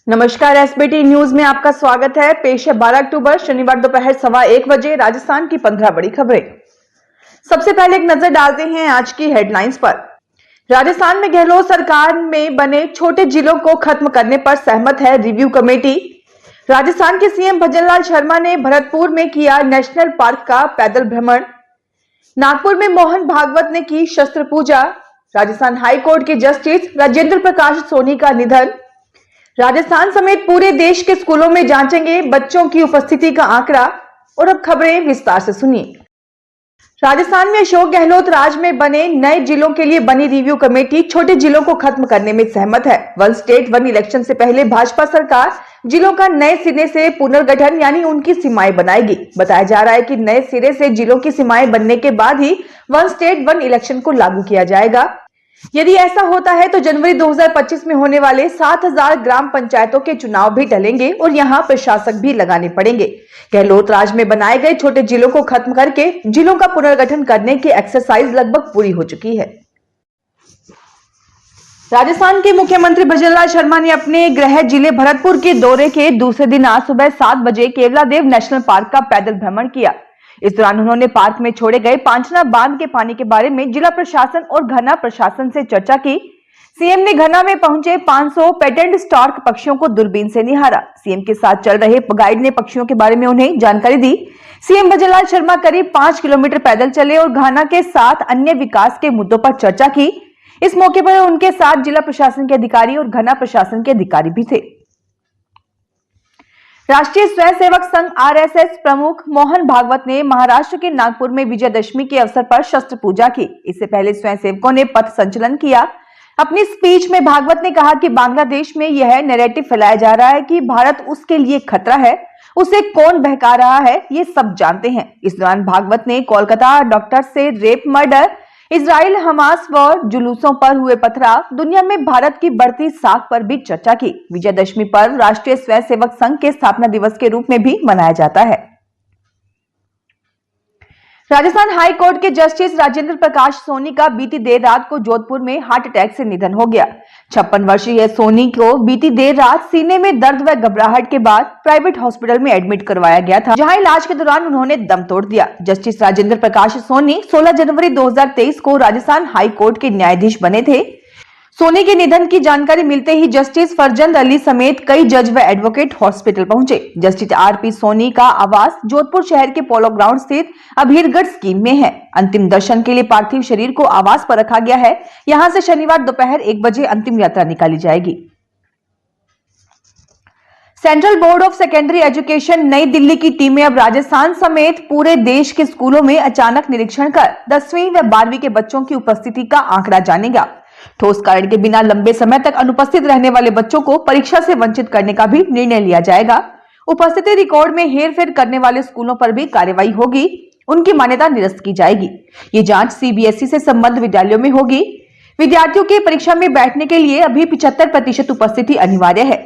नमस्कार, SBT news में आपका स्वागत है। पेश है 12 अक्टूबर शनिवार दोपहर 1:15 बजे राजस्थान की 15 बड़ी खबरें। सबसे पहले एक नजर डालते हैं आज की हेडलाइंस पर। राजस्थान में गहलोत सरकार में बने छोटे जिलों को खत्म करने पर सहमत है रिव्यू कमेटी। राजस्थान के सीएम भजनलाल शर्मा ने भरतपुर में किया नेशनल पार्क का पैदल भ्रमण। नागपुर में मोहन भागवत ने की शस्त्र पूजा। राजस्थान हाईकोर्ट के जस्टिस राजेंद्र प्रकाश सोनी का निधन। राजस्थान समेत पूरे देश के स्कूलों में जांचेंगे बच्चों की उपस्थिति का आंकड़ा। और अब खबरें विस्तार से सुनिए। राजस्थान में अशोक गहलोत राज में बने नए जिलों के लिए बनी रिव्यू कमेटी छोटे जिलों को खत्म करने में सहमत है। वन स्टेट वन इलेक्शन से पहले भाजपा सरकार जिलों का नए सिरे से पुनर्गठन यानी उनकी सीमाएं बनाएगी। बताया जा रहा है कि नए सिरे से जिलों की सीमाएं बनने के बाद ही वन स्टेट वन इलेक्शन को लागू किया जाएगा। यदि ऐसा होता है तो जनवरी 2025 में होने वाले 7000 ग्राम पंचायतों के चुनाव भी टलेंगे और यहां प्रशासक भी लगाने पड़ेंगे। गहलोत राज में बनाए गए छोटे जिलों को खत्म करके जिलों का पुनर्गठन करने की एक्सरसाइज लगभग पूरी हो चुकी है। राजस्थान के मुख्यमंत्री भजनलाल शर्मा ने अपने गृह जिले भरतपुर के दौरे के दूसरे दिन आज सुबह 7 बजे केवलादेव नेशनल पार्क का पैदल भ्रमण किया। इस दौरान उन्होंने पार्क में छोड़े गए पांचना बांध के पानी के बारे में जिला प्रशासन और घना प्रशासन से चर्चा की। सीएम ने घना में पहुंचे 500 पेटेंट स्टार्क पक्षियों को दूरबीन से निहारा। सीएम के साथ चल रहे गाइड ने पक्षियों के बारे में उन्हें जानकारी दी। सीएम भजनलाल शर्मा करीब 5 किलोमीटर पैदल चले और घाना के साथ अन्य विकास के मुद्दों पर चर्चा की। इस मौके पर उनके साथ जिला प्रशासन के अधिकारी और घना प्रशासन के अधिकारी भी थे। राष्ट्रीय स्वयंसेवक संघ आरएसएस प्रमुख मोहन भागवत ने महाराष्ट्र के नागपुर में विजयदशमी के अवसर पर शस्त्र पूजा की। इससे पहले स्वयंसेवकों ने पथ संचलन किया। अपनी स्पीच में भागवत ने कहा कि बांग्लादेश में यह नैरेटिव फैलाया जा रहा है कि भारत उसके लिए खतरा है, उसे कौन बहका रहा है ये सब जानते हैं। इस दौरान भागवत ने कोलकाता डॉक्टर से रेप मर्डर, इजराइल हमास व जुलूसों पर हुए पथराव, दुनिया में भारत की बढ़ती साख पर भी चर्चा की। विजयदशमी पर्व राष्ट्रीय स्वयंसेवक संघ के स्थापना दिवस के रूप में भी मनाया जाता है। राजस्थान हाई कोर्ट के जस्टिस राजेंद्र प्रकाश सोनी का बीती देर रात को जोधपुर में हार्ट अटैक से निधन हो गया। 56 वर्षीय सोनी को बीती देर रात सीने में दर्द व घबराहट के बाद प्राइवेट हॉस्पिटल में एडमिट करवाया गया था, जहां इलाज के दौरान उन्होंने दम तोड़ दिया। जस्टिस राजेंद्र प्रकाश सोनी 16 जनवरी 2023 को राजस्थान हाई कोर्ट के न्यायाधीश बने थे। सोनी के निधन की जानकारी मिलते ही जस्टिस फरजंद अली समेत कई जज व एडवोकेट हॉस्पिटल पहुंचे। जस्टिस आरपी सोनी का आवास जोधपुर शहर के पोलो ग्राउंड स्थित अभीरगढ़ स्कीम में है। अंतिम दर्शन के लिए पार्थिव शरीर को आवास पर रखा गया है। यहां से शनिवार दोपहर 1 बजे अंतिम यात्रा निकाली जाएगी। Central board of secondary education नई दिल्ली की टीमें अब राजस्थान समेत पूरे देश के स्कूलों में अचानक निरीक्षण कर 10वीं व 12वीं के बच्चों की उपस्थिति का आंकड़ा जानेगा। ठोस कारण के बिना लंबे समय तक अनुपस्थित रहने वाले बच्चों को परीक्षा से वंचित करने का भी निर्णय लिया जाएगा। उपस्थिति रिकॉर्ड में हेरफेर करने वाले स्कूलों पर भी कार्रवाई होगी, उनकी मान्यता निरस्त की जाएगी। ये जांच सीबीएसई से संबद्ध विद्यालयों में होगी। विद्यार्थियों के परीक्षा में बैठने के लिए अभी 75% उपस्थिति अनिवार्य है।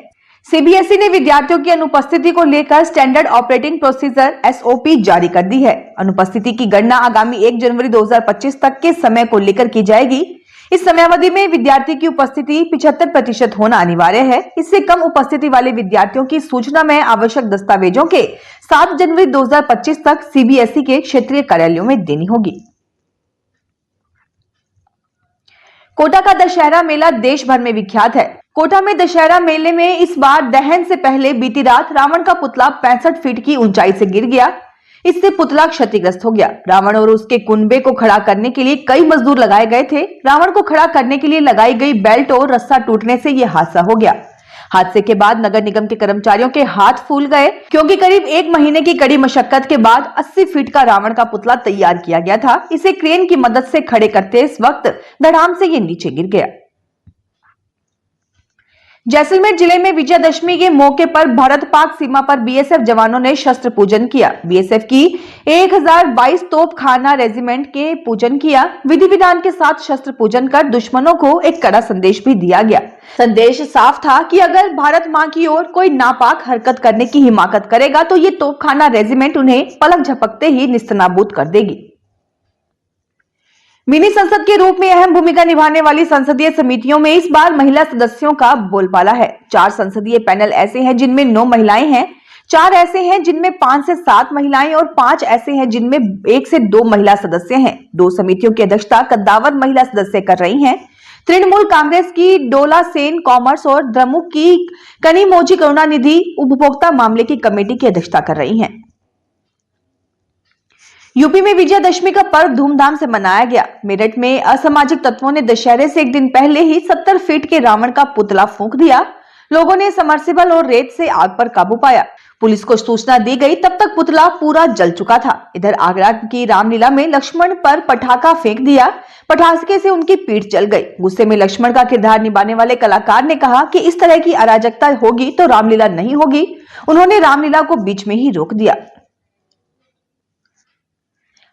सीबीएसई ने विद्यार्थियों की अनुपस्थिति को लेकर स्टैंडर्ड ऑपरेटिंग प्रोसीजर एसओपी जारी कर दी है। अनुपस्थिति की गणना आगामी 1 जनवरी 2025 तक के समय को लेकर की जाएगी। इस समयावधि में विद्यार्थी की उपस्थिति 75% होना अनिवार्य है। इससे कम उपस्थिति वाले विद्यार्थियों की सूचना में आवश्यक दस्तावेजों के 7 जनवरी 2025 तक सीबीएसई के क्षेत्रीय कार्यालयों में देनी होगी। कोटा का दशहरा मेला देश भर में विख्यात है। कोटा में दशहरा मेले में इस बार दहन से पहले बीती रात रावण का पुतला 65 फीट की ऊंचाई से गिर गया। इससे पुतला क्षतिग्रस्त हो गया। रावण और उसके कुनबे को खड़ा करने के लिए कई मजदूर लगाए गए थे। रावण को खड़ा करने के लिए लगाई गई बेल्ट और रस्सा टूटने से यह हादसा हो गया। हादसे के बाद नगर निगम के कर्मचारियों के हाथ फूल गए, क्योंकि करीब 1 महीने की कड़ी मशक्कत के बाद 80 फीट का रावण का पुतला तैयार किया गया था। इसे क्रेन की मदद से खड़े करते इस वक्त धड़ाम से ये नीचे गिर गया। जैसलमेर जिले में विजयदशमी के मौके पर भारत पाक सीमा पर बीएसएफ जवानों ने शस्त्र पूजन किया। बीएसएफ की 1022 तोपखाना रेजिमेंट के पूजन किया। विधि विधान के साथ शस्त्र पूजन कर दुश्मनों को एक कड़ा संदेश भी दिया गया। संदेश साफ था कि अगर भारत मां की ओर कोई नापाक हरकत करने की हिमाकत करेगा तो ये तोपखाना रेजिमेंट उन्हें पलक झपकते ही निस्तनाबूद कर देगी। मिनी संसद के रूप में अहम भूमिका निभाने वाली संसदीय समितियों में इस बार महिला सदस्यों का बोलबाला है। 4 संसदीय पैनल ऐसे हैं जिनमें 9 महिलाएं हैं, 4 ऐसे हैं जिनमें 5 से 7 महिलाएं और 5 ऐसे हैं जिनमें 1 से 2 महिला सदस्य हैं। 2 समितियों की अध्यक्षता कद्दावर महिला सदस्य कर रही हैं। तृणमूल कांग्रेस की डोला सेन कॉमर्स और द्रमुक की कनिमोजी करुणानिधि उपभोक्ता मामले की कमेटी की अध्यक्षता कर रही हैं। यूपी में विजयादशमी का पर्व धूमधाम से मनाया गया। मेरठ में असामाजिक तत्वों ने दशहरे से एक दिन पहले ही 70 फीट के रावण का पुतला फूंक दिया। लोगों ने समरसेबल और रेत से आग पर काबू पाया। पुलिस को सूचना दी गई, तब तक पुतला पूरा जल चुका था। इधर आगरा की रामलीला में लक्ष्मण पर पटाखा फेंक दिया, पटाखे से उनकी पीठ जल गई। गुस्से में लक्ष्मण का किरदार निभाने वाले कलाकार ने कहा कि इस तरह की अराजकता होगी तो रामलीला नहीं होगी। उन्होंने रामलीला को बीच में ही रोक दिया।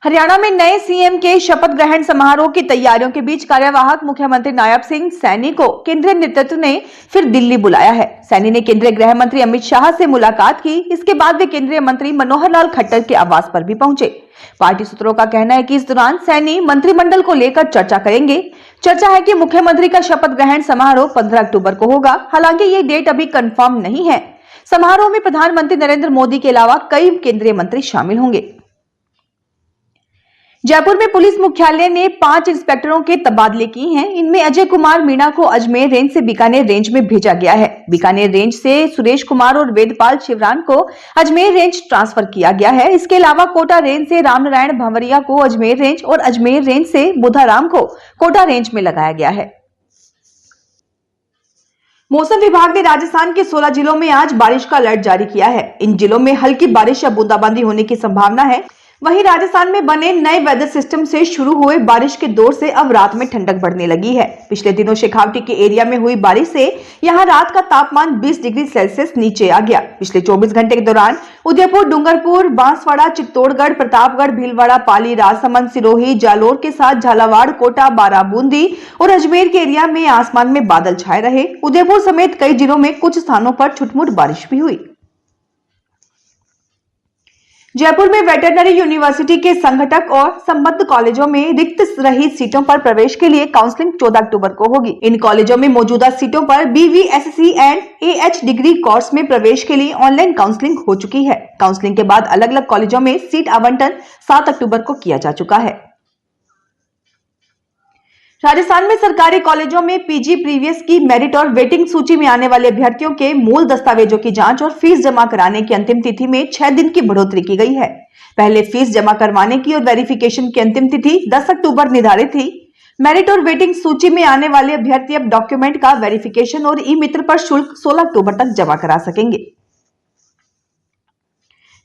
हरियाणा में नए सीएम के शपथ ग्रहण समारोह की तैयारियों के बीच कार्यवाहक मुख्यमंत्री नायब सिंह सैनी को केंद्रीय नेतृत्व ने फिर दिल्ली बुलाया है। सैनी ने केंद्रीय गृह मंत्री अमित शाह से मुलाकात की। इसके बाद वे केंद्रीय मंत्री मनोहर लाल खट्टर के आवास पर भी पहुंचे। पार्टी सूत्रों का कहना है कि इस दौरान सैनी मंत्रिमंडल को लेकर चर्चा करेंगे। चर्चा है कि मुख्यमंत्री का शपथ ग्रहण समारोह 15 अक्टूबर को होगा। हालांकि ये डेट अभी कंफर्म नहीं है। समारोह में प्रधानमंत्री नरेंद्र मोदी के अलावा कई केंद्रीय मंत्री शामिल होंगे। जयपुर में पुलिस मुख्यालय ने 5 इंस्पेक्टरों के तबादले किए हैं। इनमें अजय कुमार मीणा को अजमेर रेंज से बीकानेर रेंज में भेजा गया है। बीकानेर रेंज से सुरेश कुमार और वेदपाल शिवरान को अजमेर रेंज ट्रांसफर किया गया है। इसके अलावा कोटा रेंज से रामनारायण भंवरिया को अजमेर रेंज और अजमेर रेंज से बुधाराम को कोटा रेंज में लगाया गया है। मौसम विभाग ने राजस्थान के 16 जिलों में आज बारिश का अलर्ट जारी किया है। इन जिलों में हल्की बारिश या बूंदाबांदी होने की संभावना है। वहीं राजस्थान में बने नए वेदर सिस्टम से शुरू हुए बारिश के दौर से अब रात में ठंडक बढ़ने लगी है। पिछले दिनों शेखावटी के एरिया में हुई बारिश से यहां रात का तापमान 20 डिग्री सेल्सियस नीचे आ गया। पिछले 24 घंटे के दौरान उदयपुर, डूंगरपुर, बांसवाड़ा, चित्तौड़गढ़, प्रतापगढ़, भीलवाड़ा, पाली, राजसमंद, सिरोही, जालोर के साथ झालावाड़, कोटा, बारां, बूंदी और अजमेर के एरिया में आसमान में बादल छाए रहे। उदयपुर समेत कई जिलों में कुछ स्थानों पर छुटमुट बारिश भी हुई। जयपुर में वेटरनरी यूनिवर्सिटी के संघटक और संबद्ध कॉलेजों में रिक्त रही सीटों पर प्रवेश के लिए काउंसलिंग 14 अक्टूबर को होगी। इन कॉलेजों में मौजूदा सीटों पर BVSC and AH degree course में प्रवेश के लिए ऑनलाइन काउंसलिंग हो चुकी है। काउंसलिंग के बाद अलग अलग कॉलेजों में सीट आवंटन 7 अक्टूबर को किया जा चुका है। राजस्थान में सरकारी कॉलेजों में PG प्रीवियस की मेरिट और वेटिंग सूची में आने वाले अभ्यर्थियों के मूल दस्तावेजों की जांच और फीस जमा कराने की अंतिम तिथि में 6 दिन की बढ़ोतरी की गई है। पहले फीस जमा करवाने की और वेरिफिकेशन की अंतिम तिथि 10 अक्टूबर निर्धारित थी। मेरिट और वेटिंग सूची में आने वाले अभ्यर्थी अब डॉक्यूमेंट का वेरिफिकेशन और ई-मित्र पर शुल्क 16 अक्टूबर तक जमा करा सकेंगे।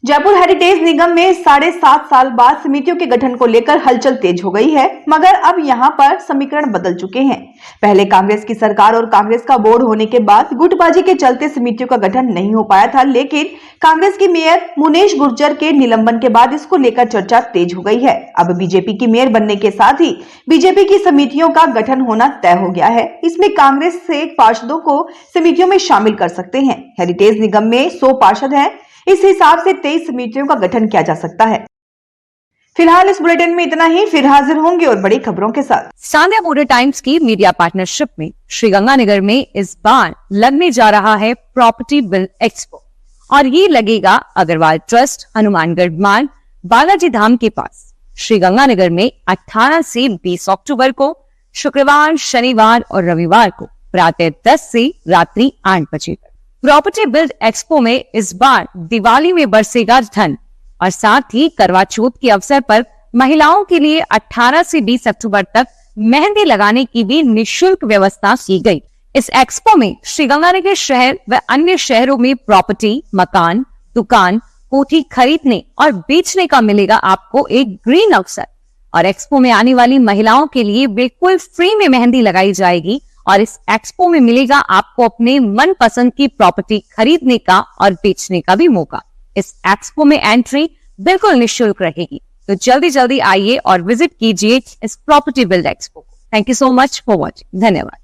जयपुर हेरिटेज निगम में 7.5 साल बाद समितियों के गठन को लेकर हलचल तेज हो गई है, मगर अब यहां पर समीकरण बदल चुके हैं। पहले कांग्रेस की सरकार और कांग्रेस का बोर्ड होने के बाद गुटबाजी के चलते समितियों का गठन नहीं हो पाया था, लेकिन कांग्रेस की मेयर मुनेश गुर्जर के निलंबन के बाद इसको लेकर चर्चा तेज हो गई है। अब बीजेपी की मेयर बनने के साथ ही बीजेपी की समितियों का गठन होना तय हो गया है। इसमें कांग्रेस से पार्षदों को समितियों में शामिल कर सकते हैं। हेरिटेज निगम में 100 पार्षद हैं। इस हिसाब से 23 समितियों का गठन किया जा सकता है। फिलहाल इस बुलेटिन में इतना ही। फिर हाजिर होंगे और बड़ी खबरों के साथ। सांध्या मोटर टाइम्स की मीडिया पार्टनरशिप में श्रीगंगानगर में इस बार लगने जा रहा है प्रॉपर्टी बिल्ड एक्सपो और ये लगेगा अग्रवाल ट्रस्ट, हनुमानगढ़ मार्ग, बालाजी धाम के पास। श्रीगंगानगर में 18 से 20 अक्टूबर को शुक्रवार, शनिवार और रविवार को प्रातः 10 से रात्रि 8 बजे तक। प्रॉपर्टी बिल्ड एक्सपो में इस बार दिवाली में बरसेगा धन और साथ ही करवा चौथ के अवसर पर महिलाओं के लिए 18 से 20 अक्टूबर तक मेहंदी लगाने की भी निःशुल्क व्यवस्था की गई। इस एक्सपो में श्रीगंगानगर शहर व अन्य शहरों में प्रॉपर्टी, मकान, दुकान, कोठी खरीदने और बेचने का मिलेगा आपको एक ग्रीन अवसर। और एक्सपो में आने वाली महिलाओं के लिए बिल्कुल फ्री में मेहंदी लगाई जाएगी और इस एक्सपो में मिलेगा आपको अपने मनपसंद की प्रॉपर्टी खरीदने का और बेचने का भी मौका। इस एक्सपो में एंट्री बिल्कुल निःशुल्क रहेगी, तो जल्दी जल्दी आइए और विजिट कीजिए इस प्रॉपर्टी बिल्ड एक्सपो को। Thank you so much for watching. धन्यवाद।